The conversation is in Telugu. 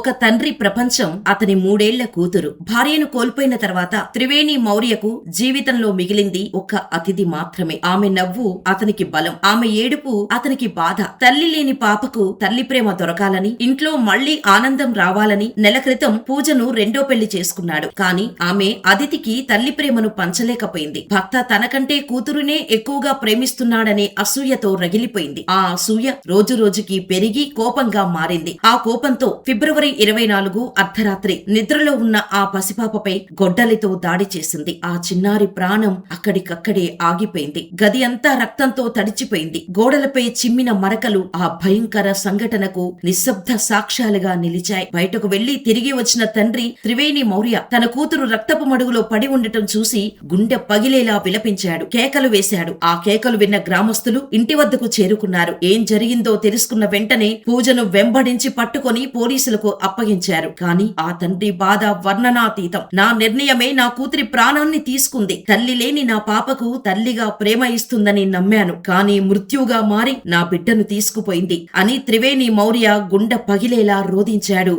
ఒక తండ్రి ప్రపంచం అతని 3 ఏళ్ల కూతురు. భార్యను కోల్పోయిన తర్వాత త్రివేణి మౌర్యకు జీవితంలో మిగిలింది ఒక అతిథి మాత్రమే. ఆమె నవ్వు అతనికి బలం, ఆమె ఏడుపు అతనికి బాధ. తల్లి లేని పాపకు తల్లి ప్రేమ దొరకాలని, ఇంట్లో మళ్లీ ఆనందం రావాలని నెల క్రితం పూజను రెండో పెళ్లి చేసుకున్నాడు. కాని ఆమె అదితికి తల్లి ప్రేమను పంచలేకపోయింది. భర్త తనకంటే కూతురునే ఎక్కువగా ప్రేమిస్తున్నాడనే అసూయతో రగిలిపోయింది. ఆ అసూయ రోజు రోజుకి పెరిగి కోపంగా మారింది. ఆ కోపంతో ఫిబ్రవరి 24 అర్ధరాత్రి నిద్రలో ఉన్న ఆ పసిపాపపై గొడ్డలితో దాడి చేసింది. ఆ చిన్నారి ప్రాణం అక్కడికక్కడే ఆగిపోయింది. గది అంతా రక్తంతో తడిచిపోయింది. గోడలపై చిమ్మిన మరకలు ఆ భయంకర సంఘటనకు నిశ్శబ్ద సాక్ష్యాలుగా నిలిచాయి. బయటకు వెళ్లి తిరిగి వచ్చిన తండ్రి త్రివేణి మౌర్య తన కూతురు రక్తపు మడుగులో పడి ఉండటం చూసి గుండె పగిలేలా విలపించాడు, కేకలు వేశాడు. ఆ కేకలు విన్న గ్రామస్తులు ఇంటి వద్దకు చేరుకున్నారు. ఏం జరిగిందో తెలుసుకున్న వెంటనే పూజను వెంబడించి పట్టుకొని పోలీసులకు అప్పగించారు. కాని ఆ తండ్రి బాధ వర్ణనాతీతం. నా నిర్ణయమే నా కూతురి ప్రాణాన్ని తీసుకుంది. తల్లి లేని నా పాపకు తల్లిగా ప్రేమ ఇస్తుందని నమ్మాను, కాని మృత్యుగా మారి నా బిడ్డను తీసుకుపోయింది అని త్రివేణి మౌర్య గుండె పగిలేలా రోదించాడు.